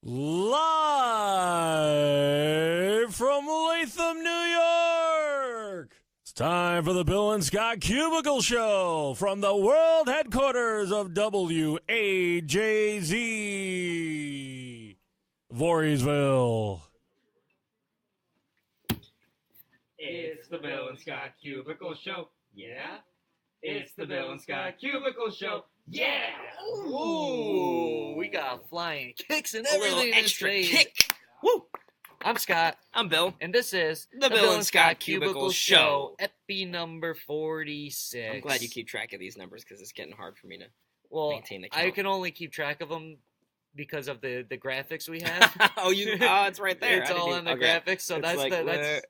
Live from Latham, New York. It's time for the Bill and Scott Cubicle Show from the world headquarters of WAJZ, Voorheesville. It's the Bill and Scott Cubicle Show. Yeah. It's the Bill and Scott Cubicle Show. Yeah! Ooh, we got flying kicks and everything. A little extra kick. Woo! I'm Scott. I'm Bill. And this is The Bill and Scott Cubicle Show. Epi number 46. I'm glad you keep track of these numbers because it's getting hard for me to maintain the I count. can only keep track of them because of the graphics we have. Oh, it's right there. It's all on the graphics, so It's that's like that's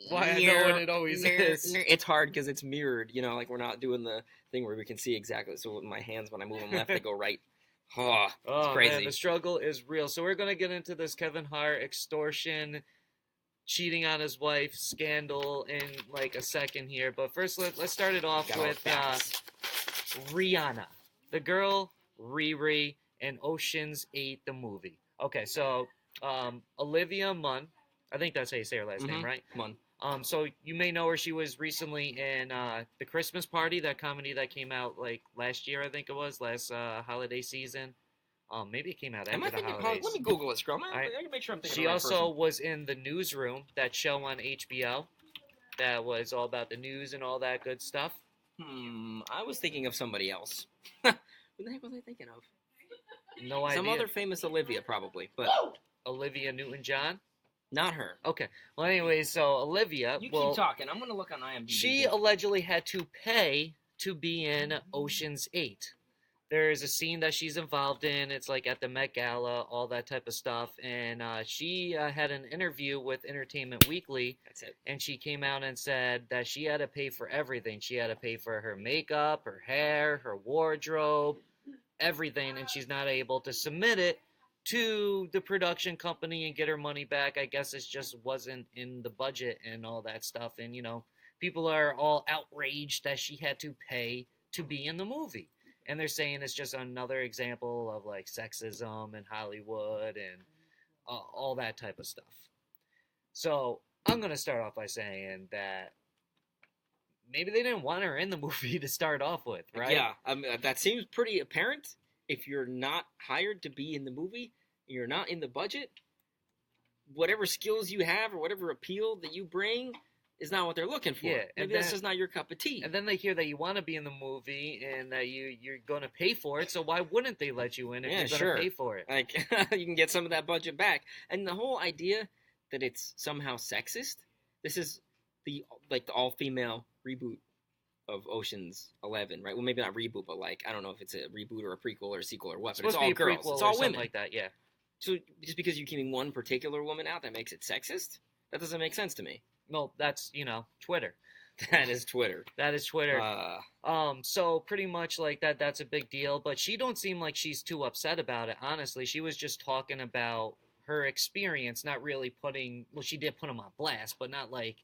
why I know what it always is. It's hard because it's mirrored, like we're not doing the thing where we can see exactly. So with my hands, when I move them left, they go right. Oh, it's crazy. Man, the struggle is real. So we're going to get into this Kevin Hart extortion, cheating on his wife scandal in like a second here. But first, let's start it off with Rihanna, the girl Riri, and Ocean's 8, the movie. Okay, so Olivia Munn, I think that's how you say her last name, right? Munn. So you may know her. She was recently in The Christmas Party, that comedy that came out like last year, I think it was, last holiday season. Maybe it came out after the holidays. Let me Google it, Scrum. I can make sure I'm thinking She of the right also person. was in The Newsroom, that show on HBO that was all about the news and all that good stuff. I was thinking of somebody else. Who the heck was I thinking of? No idea. Some other famous Olivia, probably, but Olivia Newton-John? not her. Okay. Well, anyways, so Olivia... You keep talking. I'm going to look on IMDb. She allegedly had to pay to be in Ocean's 8. There's a scene that she's involved in. It's like at the Met Gala, all that type of stuff. And she had an interview with Entertainment Weekly. That's it. And she came out and said that she had to pay for everything. She had to pay for her makeup, her hair, her wardrobe, everything. And she's not able to submit it to the production company and get her money back. I guess it just wasn't in the budget and all that stuff. And, people are all outraged that she had to pay to be in the movie. And they're saying it's just another example of, like, sexism in Hollywood and all that type of stuff. So I'm going to start off by saying that maybe they didn't want her in the movie to start off with, right? Yeah, that seems pretty apparent. If you're not hired to be in the movie, you're not in the budget, whatever skills you have or whatever appeal that you bring is not what they're looking for. Yeah, Maybe that's just not your cup of tea. And then they hear that you want to be in the movie and that you're going to pay for it, so why wouldn't they let you in if you're going to pay for it? Like, you can get some of that budget back. And the whole idea that it's somehow sexist, this is the all-female reboot of Ocean's 11, right? Well, maybe not reboot, but I don't know if it's a reboot or a prequel or a sequel or what, but it's all girls. It's all women. Like that, yeah. So just because you're keeping one particular woman out, that makes it sexist? That doesn't make sense to me. No, that's, Twitter. That is Twitter. That is Twitter. So pretty much like that's a big deal, but she don't seem like she's too upset about it, honestly. She was just talking about her experience, not really she did put them on blast, but not like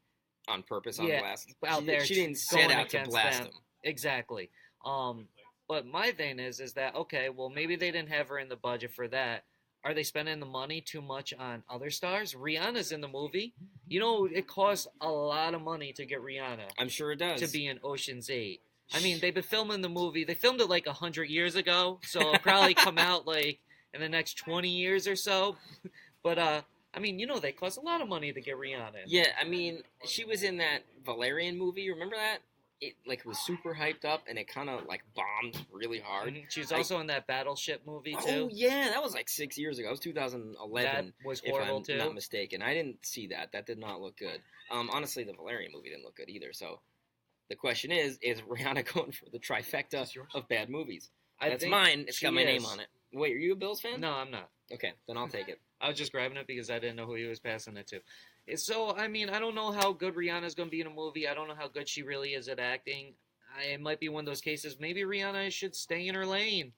on purpose on blast. Out there, she didn't set out to blast them. Exactly. But my thing is that, okay, well, maybe they didn't have her in the budget for that. Are they spending the money too much on other stars? Rihanna's in the movie. It costs a lot of money to get Rihanna. I'm sure it does. To be in Ocean's 8. I mean, they've been filming the movie. They filmed it like 100 years ago, so it'll probably come out like in the next 20 years or so. But, they cost a lot of money to get Rihanna. Yeah, she was in that Valerian movie. Remember that? It was super hyped up, and it kind of bombed really hard. Mm-hmm. She was also in that Battleship movie too. Oh yeah, that was 6 years ago. It was 2011. That was horrible if I'm too. Not mistaken. I didn't see that. That did not look good. Honestly, the Valerian movie didn't look good either. So the question is Rihanna going for the trifecta of bad movies? That's mine. It's got my name on it. Wait, are you a Bills fan? No, I'm not. Okay, then I'll take it. I was just grabbing it because I didn't know who he was passing it to. So, I don't know how good Rihanna's going to be in a movie. I don't know how good she really is at acting. It might be one of those cases. Maybe Rihanna should stay in her lane.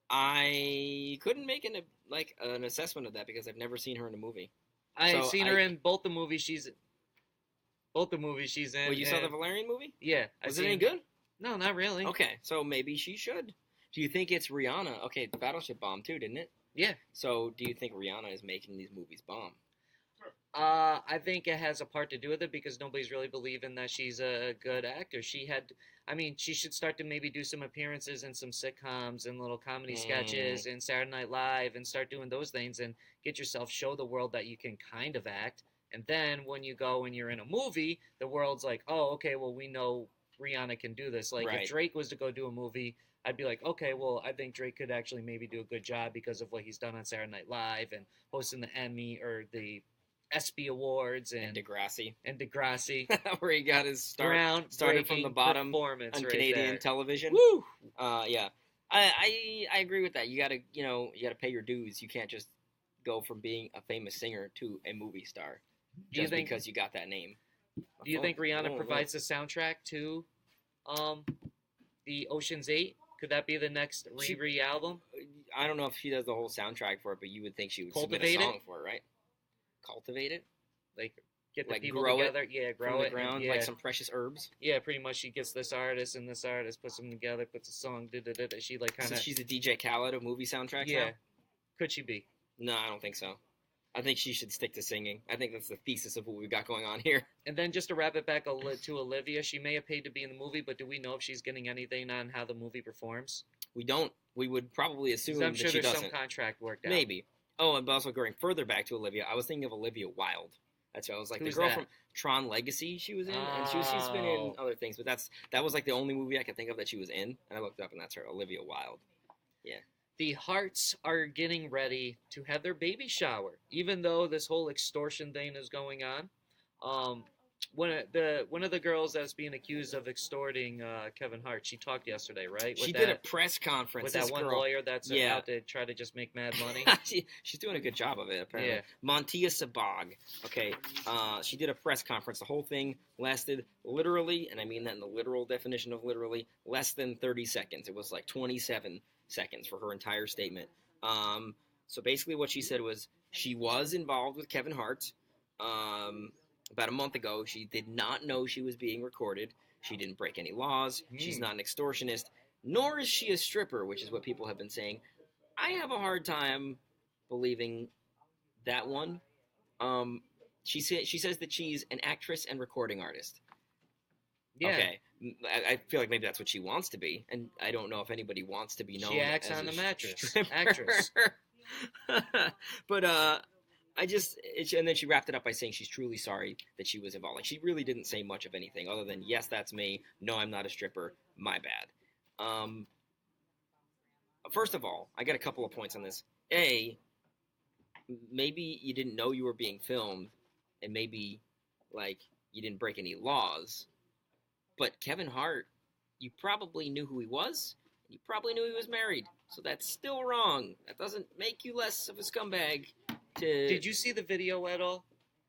I couldn't make an assessment of that because I've never seen her in a movie. I've seen her in both the movies she's in. Well, you saw the Valerian movie? Yeah. Was it any good? No, not really. Okay, so maybe she should. Do you think it's Rihanna? Okay, the Battleship bombed too, didn't it? Yeah. So do you think Rihanna is making these movies bomb? I think it has a part to do with it because nobody's really believing that she's a good actor. She should start to maybe do some appearances in some sitcoms and little comedy sketches and Saturday Night Live and start doing those things and get yourself, show the world that you can kind of act. And then when you go and you're in a movie, the world's like, oh, okay, well, we know Rihanna can do this. Like, Right. if Drake was to go do a movie, I'd be like, okay, well, I think Drake could actually maybe do a good job because of what he's done on Saturday Night Live and hosting the Emmy or the ESPY Awards And Degrassi, Degrassi. where he got his started from the bottom performance on right Canadian there. television. Woo! Yeah, I agree with that. You gotta pay your dues. You can't just go from being a famous singer to a movie star just because you got that name. Do you think Rihanna provides the soundtrack to the Ocean's 8? Could that be the next Riri album? I don't know if she does the whole soundtrack for it, but you would think she would submit Cultivate a song it? for it, right? Cultivate it, Like get the like people grow together, it grow from the it ground, yeah. like some precious herbs. Yeah, pretty much. She gets this artist and this artist, puts them together, puts a song. She like kind So of. she's a DJ Khaled of movie soundtracks. Yeah, now? could she be? No, I don't think so. I think she should stick to singing. I think that's the thesis of what we've got going on here. And then just to wrap it back to Olivia, she may have paid to be in the movie, but do we know if she's getting anything on how the movie performs? We don't. We would probably assume I'm that sure she there's doesn't. some contract worked out. Maybe. Oh, and also going further back to Olivia, I was thinking of Olivia Wilde. That's what I was like. Who's the girl that? from Tron Legacy she was in, and she's been in other things, but that was like the only movie I could think of that she was in, and I looked up and that's her, Olivia Wilde. Yeah. The Harts are getting ready to have their baby shower, even though this whole extortion thing is going on. One of the girls that's being accused of extorting Kevin Hart, she talked yesterday, right? She did a press conference with this that one girl. lawyer that's out to try to just make mad money. She's doing a good job of it, apparently. Yeah. Montia Sabag. Okay, she did a press conference. The whole thing lasted literally, and I mean that in the literal definition of literally, less than 30 seconds. It was like 27 seconds for her entire statement. So basically what she said was she was involved with Kevin Hart about a month ago. She did not know she was being recorded. She didn't break any laws. She's not an extortionist, nor is she a stripper, which is what people have been saying. I have a hard time believing that one. She says that she's an actress and recording artist. Yeah. Okay. I feel like maybe that's what she wants to be, and I don't know if anybody wants to be known. She acts as on a the mattress. stripper. Actress. But and then she wrapped it up by saying she's truly sorry that she was involved. Like, she really didn't say much of anything other than, yes, that's me. No, I'm not a stripper. My bad. First of all, I got a couple of points on this. A, maybe you didn't know you were being filmed, and maybe, like, you didn't break any laws. But Kevin Hart, you probably knew who he was. You probably knew he was married. So that's still wrong. That doesn't make you less of a scumbag. Did you see the video at all?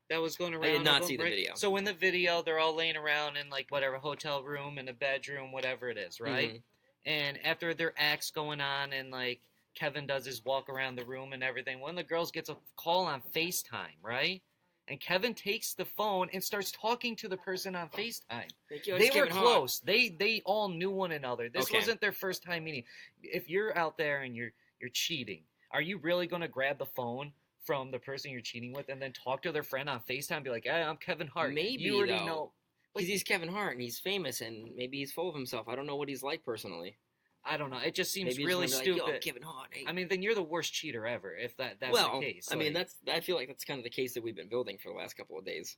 That was going around. I did not of them, see the right? video. So in the video, they're all laying around in like whatever hotel room, in a bedroom, whatever it is, right? Mhm. And after their act's going on, and like Kevin does his walk around the room and everything, one of the girls gets a call on FaceTime, right? And Kevin takes the phone and starts talking to the person on FaceTime. They were close. They all knew one another. This wasn't their first time meeting. If you're out there and you're cheating, are you really going to grab the phone from the person you're cheating with and then talk to their friend on FaceTime and be like, hey, I'm Kevin Hart? Maybe, you already though. know. Because he's Kevin Hart and he's famous and maybe he's full of himself. I don't know what he's like personally. I don't know. It just seems Maybe really he's stupid. like, yo, Kevin Hart. Hey. I mean, then you're the worst cheater ever if that's the case. I mean, I feel like that's kind of the case that we've been building for the last couple of days.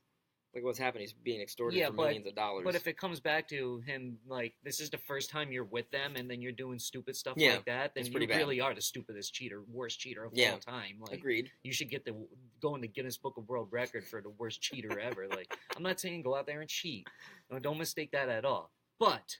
Like, what's happened? He's being extorted for millions of dollars. But if it comes back to him, like, this is the first time you're with them and then you're doing stupid stuff like that, then you really are the stupidest cheater, worst cheater of all time. Like, agreed. You should go in the Guinness Book of World Record for the worst cheater ever. Like, I'm not saying go out there and cheat. No, don't mistake that at all. But,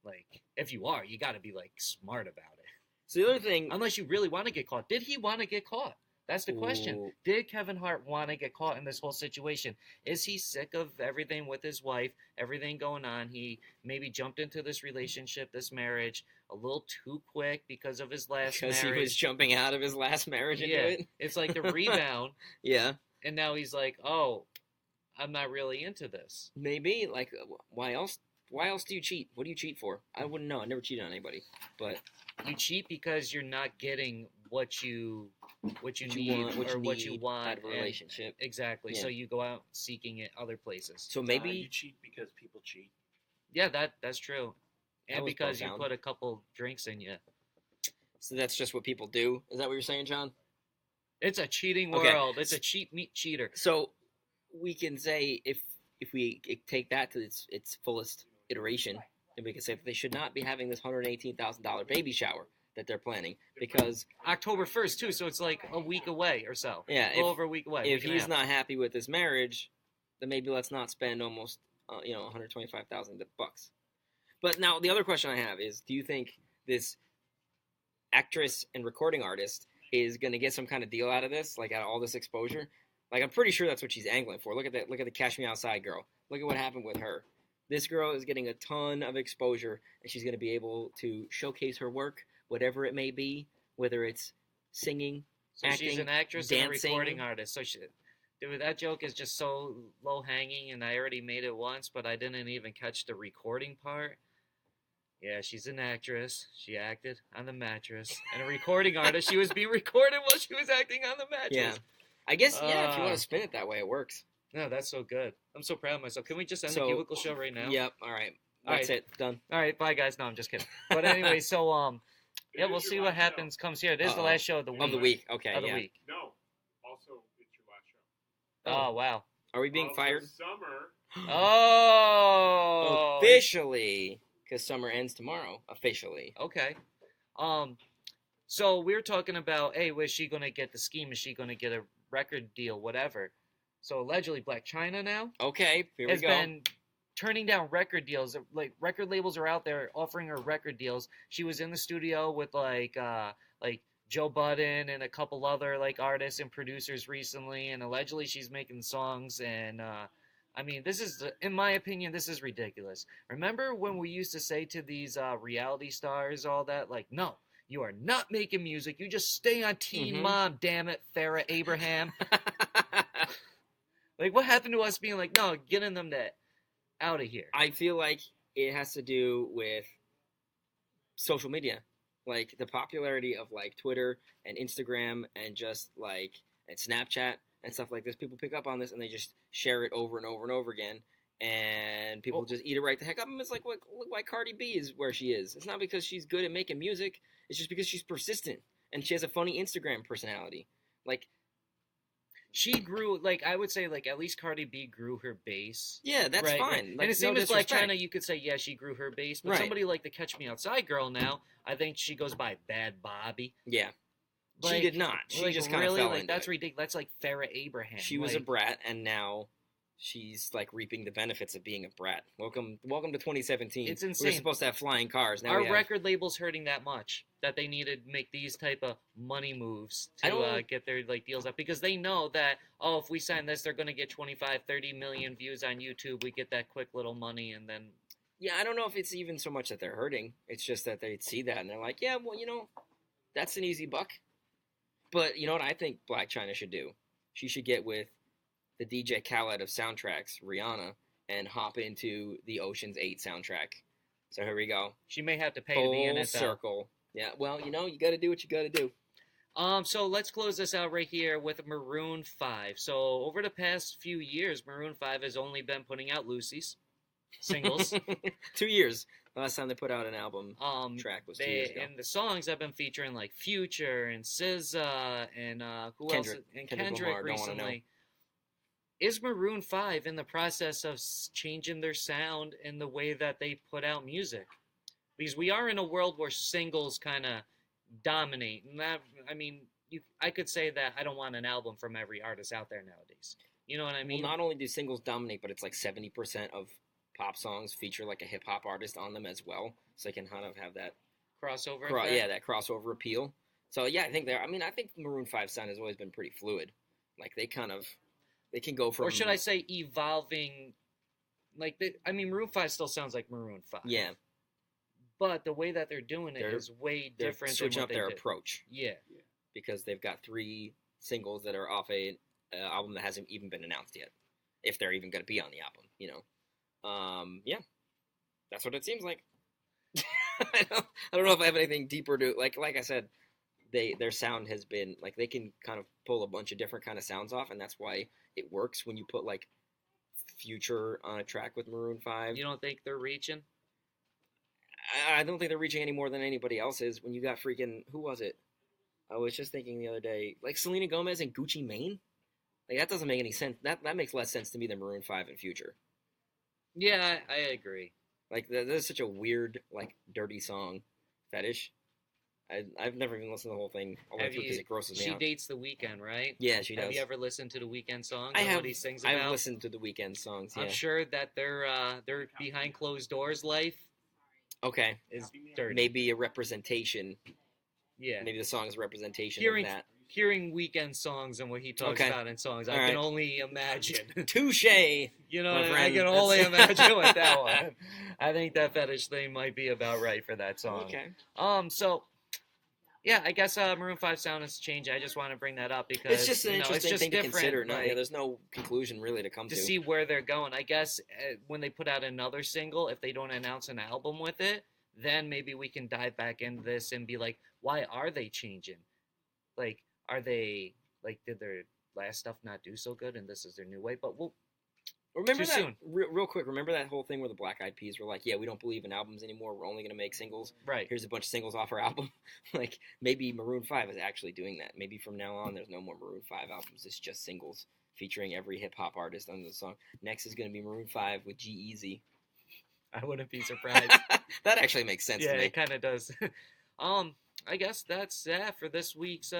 like, if you are, you got to be, like, smart about it. So the other thing... Unless you really want to get caught. Did he want to get caught? That's the question. Ooh. Did Kevin Hart want to get caught in this whole situation? Is he sick of everything with his wife, everything going on? He maybe jumped into this relationship, this marriage, a little too quick because of his last marriage. Because he was jumping out of his last marriage into it? It's like the rebound. Yeah. And now he's like, oh, I'm not really into this. Maybe. Like, why else Why else do you cheat? What do you cheat for? I wouldn't know. I never cheated on anybody. But You cheat because you're not getting what you need what or you what you need want out of a and- relationship. exactly. Yeah. So you go out seeking it other places. So You maybe cheat because people cheat. Yeah, that's true. That And was because you profound. put a couple drinks in you. so. That's just what people do. Is that what you're saying, John? It's a cheating Okay. world. It's a cheap meat cheater. So we can say if we take that to its fullest iteration, then we can say that they should not be having this $118,000 baby shower that they're planning because October 1st too, so it's like a week away or so. Yeah, a little over a week away. if week and a he's half. not happy with his marriage, then maybe let's not spend almost $125,000. But now the other question I have is, do you think this actress and recording artist is going to get some kind of deal out of this, like out of all this exposure? Like I'm pretty sure that's what she's angling for. Look at that. Look at the Cash Me Outside girl. Look at what happened with her. This girl is getting a ton of exposure, and she's going to be able to showcase her work, whatever it may be, whether it's singing, So she's acting, an actress dancing. and a recording artist. So dude, that joke is just so low hanging, and I already made it once, but I didn't even catch the recording part. Yeah, she's an actress. She acted on the mattress, and a recording artist. She was being recorded while she was acting on the mattress. Yeah. I guess, yeah, if you want Uh, to spin it that way, it works. No, that's so good. I'm so proud of myself. Can we just end So- the cubicle show right now? Yep, all right. All That's right. it. Done. All right, bye guys. No, I'm just kidding. But anyway, so yeah, It we'll is see your what last happens comes here. It is the Uh-oh. last show of the week. Of the week. Okay, Of the yeah. week. show. No. Also, it's your last show. Oh wow. Are we being Also, fired? Summer. Oh. Officially. Because summer ends tomorrow. Officially. Okay. So we're talking about, hey, was she gonna get the scheme? Is she gonna get a record deal? Whatever. So allegedly, Black China now Okay, here we has go. been turning down record deals. Like record labels are out there offering her record deals. She was in the studio with like Joe Budden and a couple other like artists and producers recently, and allegedly she's making songs. And I mean, this is, in my opinion, this is ridiculous. Remember when we used to say to these reality stars all that, like, no, you are not making music. You just stay on Teen Mhm. Mom. Damn it, Farrah Abraham. Like, what happened to us being like, no, getting them that out of here? I feel like it has to do with social media. Like the popularity of like Twitter and Instagram and just like and Snapchat and stuff like this. People pick up on this and they just share it over and over and over again. And people Well- just eat it right the heck up. And it's like, look why Cardi B is where she is. It's not because she's good at making music. It's just because she's persistent and she has a funny Instagram personality. Like, She grew, like, I would say, like, at least Cardi B grew her base. yeah, that's Right, fine. right. Like, And the same no as Black disrespect. China, you could say, yeah, she grew her base. But Right. somebody like the Catch Me Outside girl now, I think she goes by Bad Bobby. Yeah, she Like- did not. She like, just kind really? of fell Like, into that's it. ridiculous. That's like Farrah Abraham. She was a like, brat, and now she's like reaping the benefits of being a brat. Welcome to 2017. It's We were insane. supposed to have flying cars. Now Our we have, record label's hurting that much that they need to make these type of money moves I to don't- get their like deals up, because they know that, oh, if we sign this, they're going to get 25, 30 million views on YouTube. We get that quick little money, and then Yeah, I don't know if it's even so much that they're hurting. It's just that they see that and they're like, yeah, well, that's an easy buck. But you know what I think Black China should do? She should get with the DJ Khaled of soundtracks, Rihanna, and hop into the Ocean's 8 soundtrack. So here we go. she may have to pay to be in Full it. Though. circle. Yeah, well, you got to do what you got to do. So let's close this out right here with Maroon 5. So over the past few years, Maroon 5 has only been putting out Lucy's singles. 2 years. The last time they put out an album track was 2 years ago. And the songs have been featuring like Future and SZA and who Kendrick. else? And Kendrick Kendrick Lamar, don't wanna know. recently. Is Maroon 5 in the process of changing their sound in the way that they put out music? Because we are in a world where singles kind of dominate. And that, I mean, I could say that I don't want an album from every artist out there nowadays. You know what I mean? Well, not only do singles dominate, but it's like 70% of pop songs feature like a hip hop artist on them as well, so they can kind of have that Crossover effect? that crossover appeal. So yeah, I think I think Maroon 5 sound has always been pretty fluid. Like they can go from, Or should I say evolving? Like, Maroon 5 still sounds like Maroon 5. yeah, But the way that they're doing it They're- is way they're different switching than up what their they did. approach Yeah. because they've got 3 singles that are off a album that hasn't even been announced yet, if they're even going to be on the album. Yeah, That's what it seems like. I don't know if I have anything deeper to like I said, their sound has been like they can kind of pull a bunch of different kind of sounds off, and that's why it works when you put like Future on a track with Maroon 5. You don't think they're reaching? I don't think they're reaching any more than anybody else is. When you got freaking, who was it? I was just thinking the other day, like Selena Gomez and Gucci Mane. Like that doesn't make any sense. That makes less sense to me than Maroon 5 and Future. Yeah, I agree. Like that is such a weird, like dirty song fetish. I've never even listened to the whole thing all the way through because it grosses me She out. dates The Weeknd, right? Yeah, she does. Have you ever listened to The Weeknd songs? I and have. What he sings about? I've listened to the Weeknd songs. Yeah. I'm sure that their behind closed doors life Okay. is dirty. Maybe a representation. Yeah. Maybe the song is a representation Hearing of that. Weeknd songs and what he talks Okay. about in songs, All I right. can only imagine. Touche. You know, My I friend, can that's- only imagine what that one. I think that fetish thing might be about right for that song. Okay. So yeah, I guess Maroon 5 sound has changed. I just want to bring that up because It's just an interesting thing to different, consider. No, like, yeah, there's no conclusion really to come to to. see where they're going. I guess when they put out another single, if they don't announce an album with it, then maybe we can dive back into this and be like, why are they changing? Like, are they like did their last stuff not do so good and this is their new way? But we'll Remember Too that soon. Real quick. Remember that whole thing where the Black Eyed Peas were like, "Yeah, we don't believe in albums anymore. We're only going to make singles. right. Here's a bunch of singles off our album." Like maybe Maroon 5 is actually doing that. Maybe from now on, there's no more Maroon 5 albums. It's just singles featuring every hip hop artist under the song. Next is going to be Maroon 5 with G-Eazy. I wouldn't be surprised. That actually makes sense Yeah, to me. it kind of does. I guess that's for this week's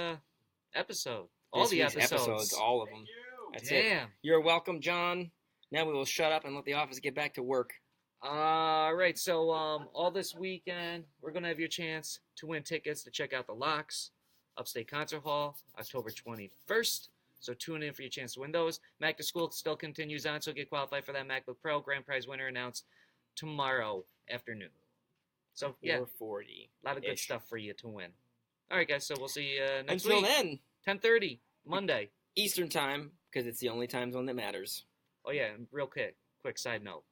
episode. All This the week's episodes. all of them. That's it. Damn. You're welcome, John. Now we will shut up and let the office get back to work. All right, so all this weekend, we're going to have your chance to win tickets to check out the Locks, Upstate Concert Hall, October 21st. So tune in for your chance to win those. Mac to School still continues on, so get qualified for that MacBook Pro. Grand prize winner announced tomorrow afternoon. So, yeah, 440. a lot of good ish. stuff for you to win. All right, guys, so we'll see you next Until week. then, 10:30, Monday. Eastern time, because it's the only time zone that matters. Oh, yeah, and real quick side note.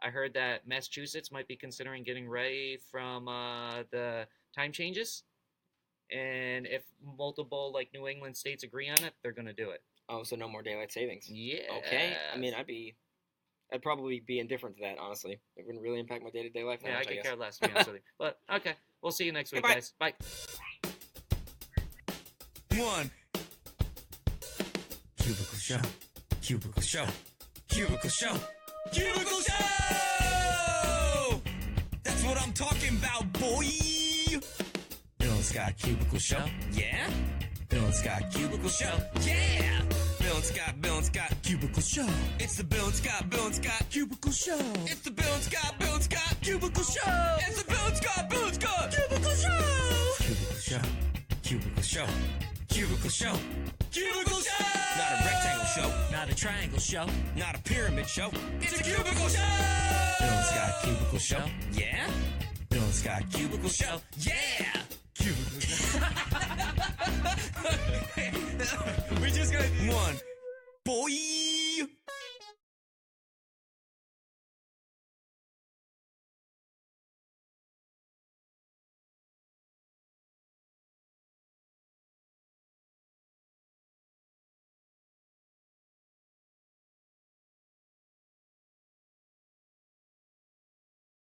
I heard that Massachusetts might be considering getting rid from the time changes. And if multiple, like, New England states agree on it, they're going to do it. Oh, so no more daylight savings. Yeah. Okay. I mean, I'd probably be indifferent to that, honestly. It wouldn't really impact my day-to-day life that Yeah, I much, could guess. care less, to be honest with you. But, okay. We'll see you next week, Bye-bye. guys. Bye. One. Cubicle Show. Cubicle Show. Cubicle Show. Cubicle Show! That's what I'm talking about, boy! Bill and Scott Cubicle Show. Yeah? Bill and Scott Cubicle Show. Yeah! Bill and Scott Cubicle Show. It's the Bill and Scott Cubicle Show. It's the Bill and Scott Cubicle Show. It's the Bill and Scott Cubicle Show. Cubicle Show. Cubicle Show. Cubicle Show. Cubicle Show. Not a rectangle show. Not a triangle show. Not a pyramid show. It's a cubicle show. Bill and Scott Cubicle Show. Yeah? Bill and Scott Cubicle Show. Yeah! Cubicle Show. We're just gonna... One. Boy!